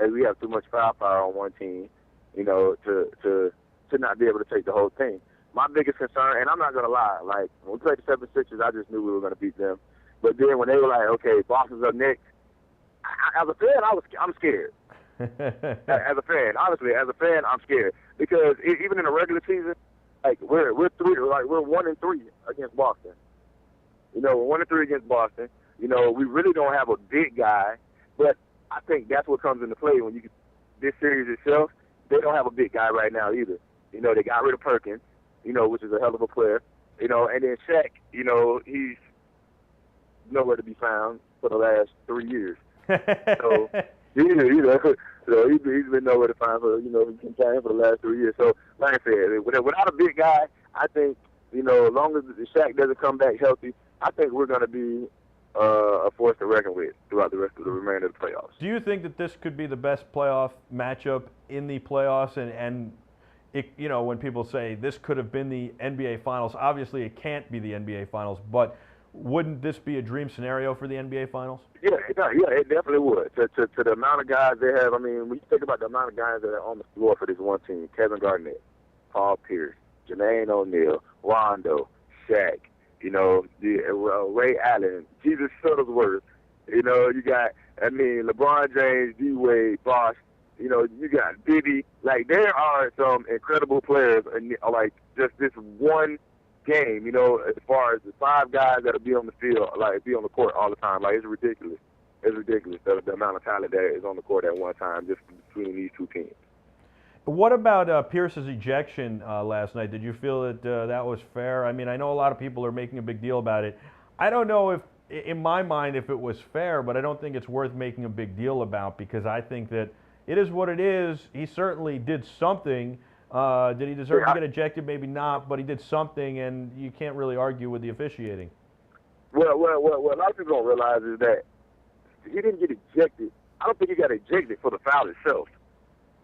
and we have too much firepower on one team, to not be able to take the whole thing. My biggest concern, and I'm not going to lie, like, when we played the 76ers, I just knew we were going to beat them. But then when they were like, okay, Boston's up next, as a fan, I'm scared. As a fan, honestly, as a fan, I'm scared because even in the regular season, like we're 1-3 against Boston. You know, we're 1-3 against Boston. You know, we really don't have a big guy, but I think that's what comes into play when this series itself. They don't have a big guy right now either. You know, they got rid of Perkins, you know, which is a hell of a player. You know, and then Shaq, you know, he's nowhere to be found for the last 3 years. So he's been nowhere to find for, you know, he's been playing for the last 3 years. So like I said, without a big guy, I think, you know, as long as Shaq doesn't come back healthy, I think we're going to be a force to reckon with throughout the rest of the remainder of the playoffs. Do you think that this could be the best playoff matchup in the playoffs? And it, you know, when people say this could have been the NBA Finals, obviously it can't be the NBA Finals, but wouldn't this be a dream scenario for the NBA Finals? Yeah, it definitely would. To the amount of guys they have, I mean, when you think about the amount of guys that are on the floor for this one team, Kevin Garnett, Paul Pierce, Jermaine O'Neal, Rondo, Shaq, you know, Ray Allen, Jesus Shuttlesworth, you know, you got, I mean, LeBron James, D-Wade, Bosh, you know, you got Bibby. Like, there are some incredible players, like, just this one game, you know, as far as the 5 guys that'll be on the field, like, be on the court all the time. Like, it's ridiculous. It's ridiculous, the amount of talent that is on the court at one time just between these two teams. What about Pierce's ejection last night? Did you feel that that was fair? I mean, I know a lot of people are making a big deal about it. I don't know if, in my mind, if it was fair, but I don't think it's worth making a big deal about because I think that it is what it is. He certainly did something. Did he deserve to get ejected? Maybe not, but he did something, and you can't really argue with the officiating. Well, what a lot of people don't realize is that he didn't get ejected. I don't think he got ejected for the foul itself.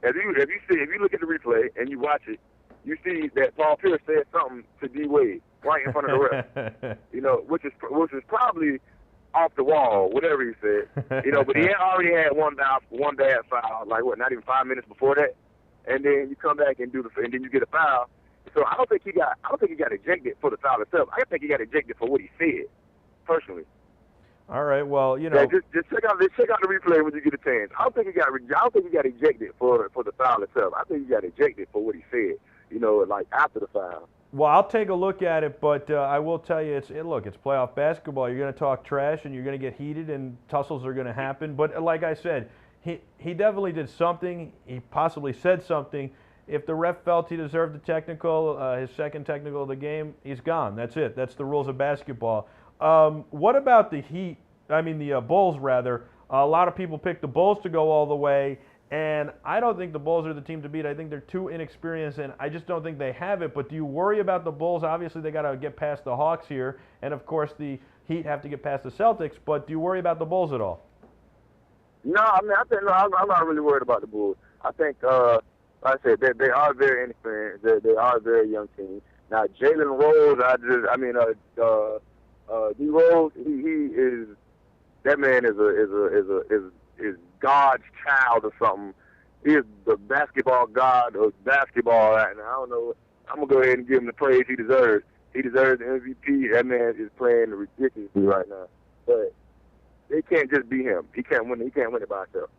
If you look at the replay and you watch it, you see that Paul Pierce said something to D-Wade right in front of the ref. You know, which is probably off the wall, whatever he said. You know, but he already had one bad foul, like what, not even 5 minutes before that, and then you come back and and then you get a foul. So I don't think he got ejected for the foul itself. I think he got ejected for what he said, personally. All right. Well, you know, yeah, just check out the replay when you get a chance. I don't think he got ejected for the foul itself. I think he got ejected for what he said. You know, like after the foul. Well, I'll take a look at it, but I will tell you, it's playoff basketball. You're going to talk trash, and you're going to get heated, and tussles are going to happen. But like I said, he definitely did something. He possibly said something. If the ref felt he deserved the technical, his second technical of the game, he's gone. That's it. That's the rules of basketball. What about the Heat? I mean, the Bulls, rather. A lot of people picked the Bulls to go all the way, and I don't think the Bulls are the team to beat. I think they're too inexperienced, and I just don't think they have it. But do you worry about the Bulls? Obviously, they got to get past the Hawks here, and of course, the Heat have to get past the Celtics. But do you worry about the Bulls at all? No, I mean, I'm not really worried about the Bulls. I think, like I said, they are very inexperienced. They are a very young team. Now, Jalen Rose, D Rose, he is, that man is God's child or something. He is the basketball god of basketball right now. I don't know. I'm gonna go ahead and give him the praise he deserves. He deserves the MVP. That man is playing ridiculously right now. But they can't just be him. He can't win it by himself.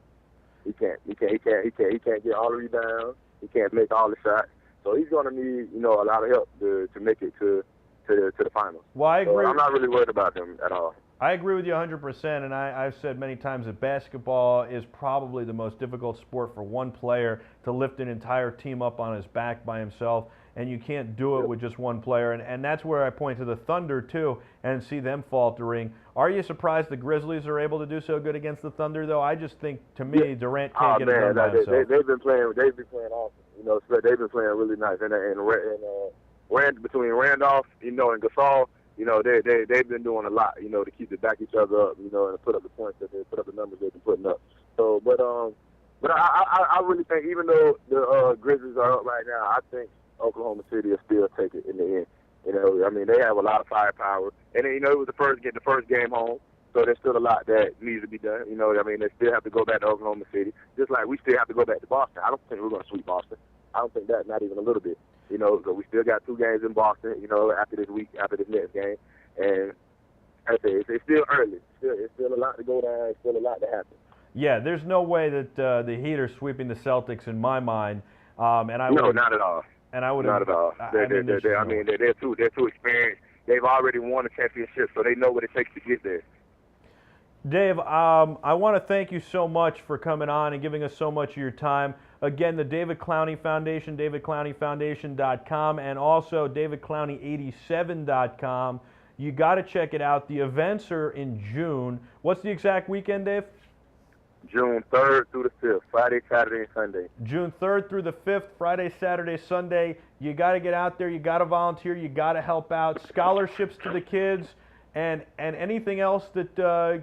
He can't get all the rebounds. He can't make all the shots. So he's gonna need, you know, a lot of help to make it to the finals. Well, I agree. So I'm not really worried about him at all. I agree with you 100%, and I've said many times that basketball is probably the most difficult sport for one player to lift an entire team up on his back by himself, and you can't do it with just one player, and that's where I point to the Thunder, too, and see them faltering. Are you surprised the Grizzlies are able to do so good against the Thunder, though? I just think, to me, Durant can't get it done by himself. They've been playing awesome. You know, they've been playing really nice, and between Randolph, you know, and Gasol, you know, they've been doing a lot, you know, to keep it back each other up, you know, and put up the points that they put up, the numbers they've been putting up. So, but I really think even though the Grizzlies are up right now, I think Oklahoma City will still take it in the end. You know, I mean, they have a lot of firepower, and you know, it was the first game home, so there's still a lot that needs to be done. You know, I mean, they still have to go back to Oklahoma City, just like we still have to go back to Boston. I don't think we're going to sweep Boston. I don't think that, not even a little bit. You know, so we still got 2 games in Boston, you know, after this next game. And I say it's still early. It's still a lot to go down. It's still a lot to happen. Yeah, there's no way that the Heat are sweeping the Celtics in my mind. And I No, not at all. And I would not at all. They're too experienced. They've already won a championship, so they know what it takes to get there. Dave, I want to thank you so much for coming on and giving us so much of your time. Again, the David Clowney Foundation, davidclowneyfoundation.com, and also davidclowney87.com. You got to check it out. The events are in June. What's the exact weekend, Dave? June 3rd through the 5th, Friday, Saturday, and Sunday. June 3rd through the 5th, Friday, Saturday, Sunday. You got to get out there. You got to volunteer. You got to help out. Scholarships to the kids and anything else that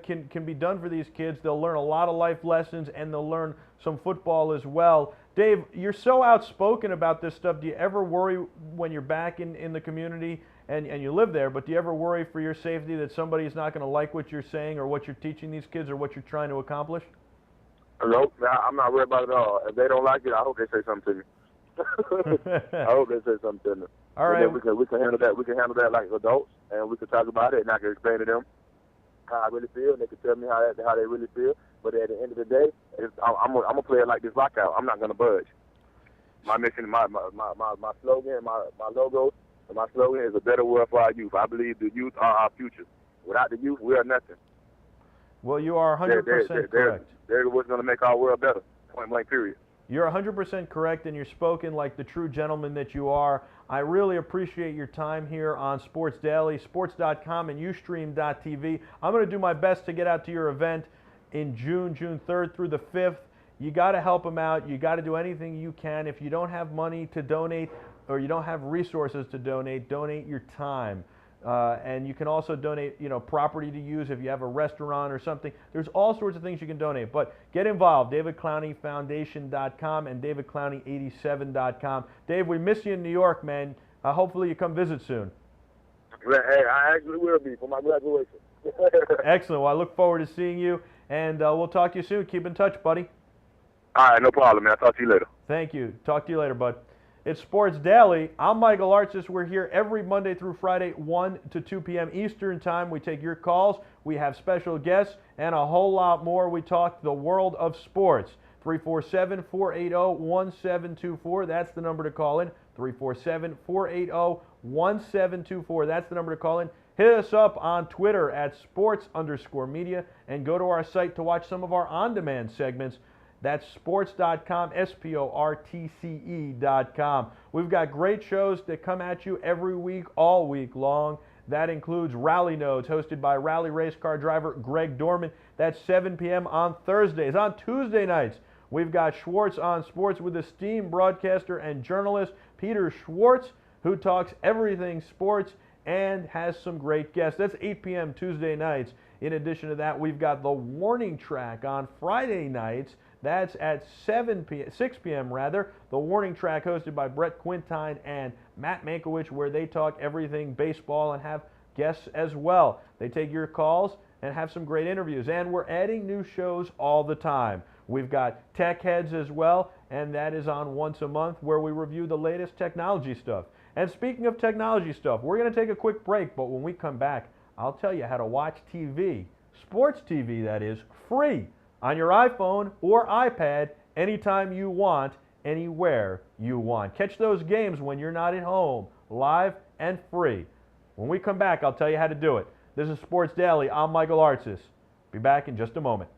can be done for these kids. They'll learn a lot of life lessons, and they'll learn some football as well. Dave, you're so outspoken about this stuff. Do you ever worry when you're back in the community and you live there, but do you ever worry for your safety that somebody's not going to like what you're saying or what you're teaching these kids or what you're trying to accomplish? Nope, I'm not worried about it at all. If they don't like it, I hope they say something to me. I hope they say something to me. All right. We can handle that. We can handle that like adults, and we can talk about it, and I can explain to them how I really feel, and they can tell me how they really feel. But at the end of the day, I'm gonna play it like this lockout. I'm not gonna budge. My mission, my slogan, my logo, and my slogan is a better world for our youth. I believe the youth are our future. Without the youth, we are nothing. Well, you are 100% correct. They're what's going to make our world better, point blank, period. You're 100% correct, and you're spoken like the true gentleman that you are. I really appreciate your time here on Sports Daily, sports.com, and ustream.tv. I'm going to do my best to get out to your event in June 3rd through the 5th. You got to help them out. You got to do anything you can. If you don't have money to donate or you don't have resources to donate your time. And you can also donate, property to use if you have a restaurant or something. There's all sorts of things you can donate. But get involved, davidclowneyfoundation.com and davidclowney87.com. Dave, we miss you in New York, man. Hopefully you come visit soon. Hey, I actually will be for my graduation. Excellent. Well, I look forward to seeing you, and we'll talk to you soon. Keep in touch, buddy. All right, no problem, man. I'll talk to you later. Thank you. Talk to you later, bud. It's Sports Daily. I'm Michael Artsis. We're here every Monday through Friday, 1 to 2 p.m. Eastern Time. We take your calls. We have special guests and a whole lot more. We talk the world of sports. 347-480-1724. That's the number to call in. 347-480-1724. That's the number to call in. Hit us up on Twitter at sports_media and go to our site to watch some of our on-demand segments. That's sports.com, sportce.com. We've got great shows that come at you every week, all week long. That includes Rally Notes, hosted by rally race car driver Greg Dorman. That's 7 p.m. on Thursdays. On Tuesday nights, we've got Schwartz on Sports with esteemed broadcaster and journalist Peter Schwartz, who talks everything sports and has some great guests. That's 8 p.m. Tuesday nights. In addition to that, we've got the Warning Track on Friday nights. That's at 6 p.m. The Warning Track hosted by Brett Quintine and Matt Mankiewicz, where they talk everything baseball and have guests as well. They take your calls and have some great interviews. And we're adding new shows all the time. We've got Tech Heads as well, and that is on once a month, where we review the latest technology stuff. And speaking of technology stuff, we're going to take a quick break, but when we come back, I'll tell you how to watch TV, sports TV that is, free on your iPhone or iPad anytime you want, anywhere you want. Catch those games when you're not at home, live and free. When we come back, I'll tell you how to do it. This is Sports Daily. I'm Michael Artsis. Be back in just a moment.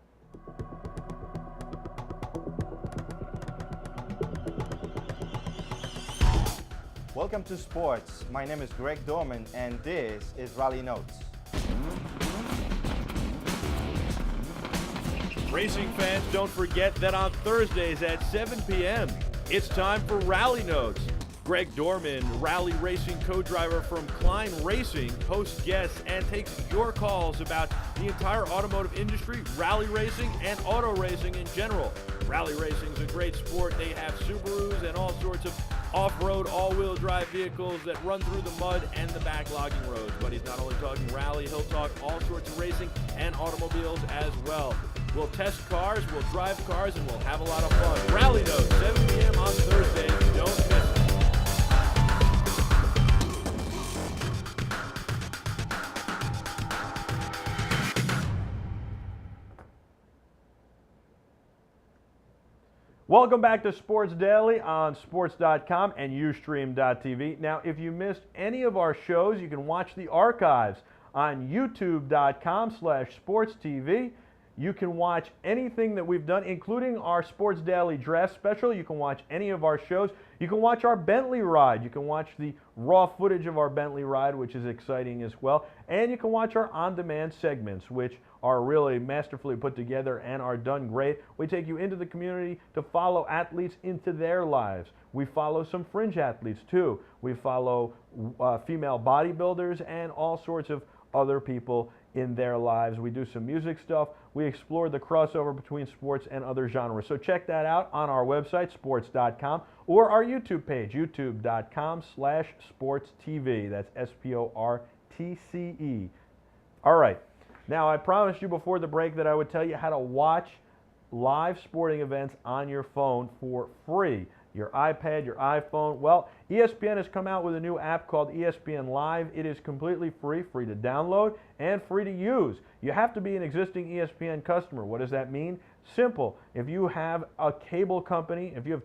Welcome to Sports. My name is Greg Dorman, and this is Rally Notes. Racing fans, don't forget that on Thursdays at 7 p.m., it's time for Rally Notes. Greg Dorman, rally racing co-driver from Klein Racing, hosts guests and takes your calls about the entire automotive industry, rally racing, and auto racing in general. Rally racing is a great sport. They have Subarus and all sorts of off-road, all-wheel drive vehicles that run through the mud and the backlogging roads. But he's not only talking rally, he'll talk all sorts of racing and automobiles as well. We'll test cars, we'll drive cars, and we'll have a lot of fun. Rally Notes, 7 p.m. on Thursdays. Don't miss it. Welcome back to Sports Daily on sports.com and ustream.tv. Now, if you missed any of our shows, you can watch the archives on youtube.com/sportstv. You can watch anything that we've done, including our Sports Daily Draft Special. You can watch any of our shows. You can watch our Bentley ride. You can watch the raw footage of our Bentley ride, which is exciting as well. And you can watch our on-demand segments, which are really masterfully put together and are done great. We take you into the community to follow athletes into their lives. We follow some fringe athletes too. We follow female bodybuilders and all sorts of other people in their lives. We do some music stuff. We explore the crossover between sports and other genres. So check that out on our website, sports.com, or our YouTube page, youtube.com/sportstv. That's SPORTCE. All right. Now, I promised you before the break that I would tell you how to watch live sporting events on your phone for free. Your iPad, your iPhone. Well, ESPN has come out with a new app called ESPN Live. It is completely free to download and free to use. You have to be an existing ESPN customer. What does that mean? Simple. If you have a cable company, if you have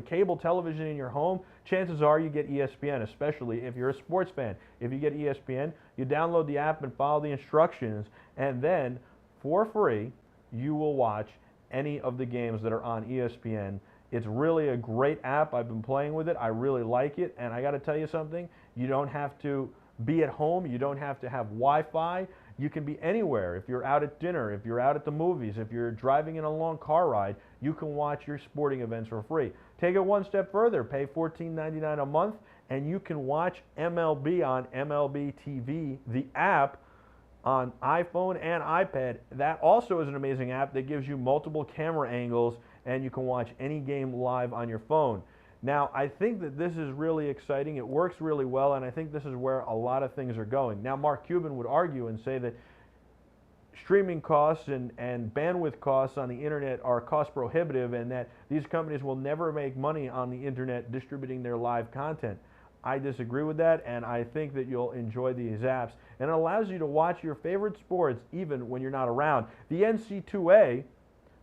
cable television in your home, chances are you get ESPN, especially if you're a sports fan. If you get ESPN, you download the app and follow the instructions, and then for free, you will watch any of the games that are on ESPN. It's really a great app. I've been playing with it. I really like it, and I got to tell you something. You don't have to be at home. You don't have to have Wi-Fi. You can be anywhere. If you're out at dinner, if you're out at the movies, if you're driving in a long car ride, you can watch your sporting events for free. Take it one step further. Pay $14.99 a month, and you can watch MLB on MLB TV, the app, on iPhone and iPad. That also is an amazing app that gives you multiple camera angles, and you can watch any game live on your phone. Now, I think that this is really exciting. It works really well, and I think this is where a lot of things are going. Now, Mark Cuban would argue and say that streaming costs and bandwidth costs on the internet are cost prohibitive, and that these companies will never make money on the internet distributing their live content. I disagree with that, and I think that you'll enjoy these apps. And it allows you to watch your favorite sports even when you're not around. The NC2A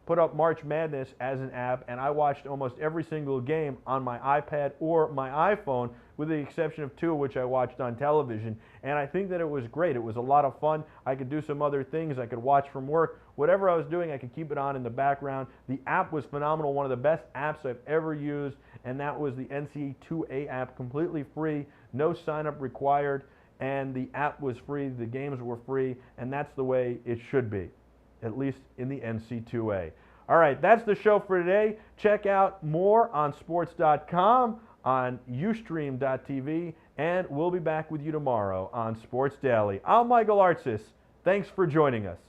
put up March Madness as an app, and I watched almost every single game on my iPad or my iPhone, with the exception of two which I watched on television. And I think that it was great. It was a lot of fun. I could do some other things. I could watch from work. Whatever I was doing, I could keep it on in the background. The app was phenomenal. One of the best apps I've ever used, and that was the NC2A app, completely free, no sign-up required, and the app was free, the games were free, and that's the way it should be, at least in the NC2A. All right, that's the show for today. Check out more on sports.com, on ustream.tv, and we'll be back with you tomorrow on Sports Daily. I'm Michael Artsis. Thanks for joining us.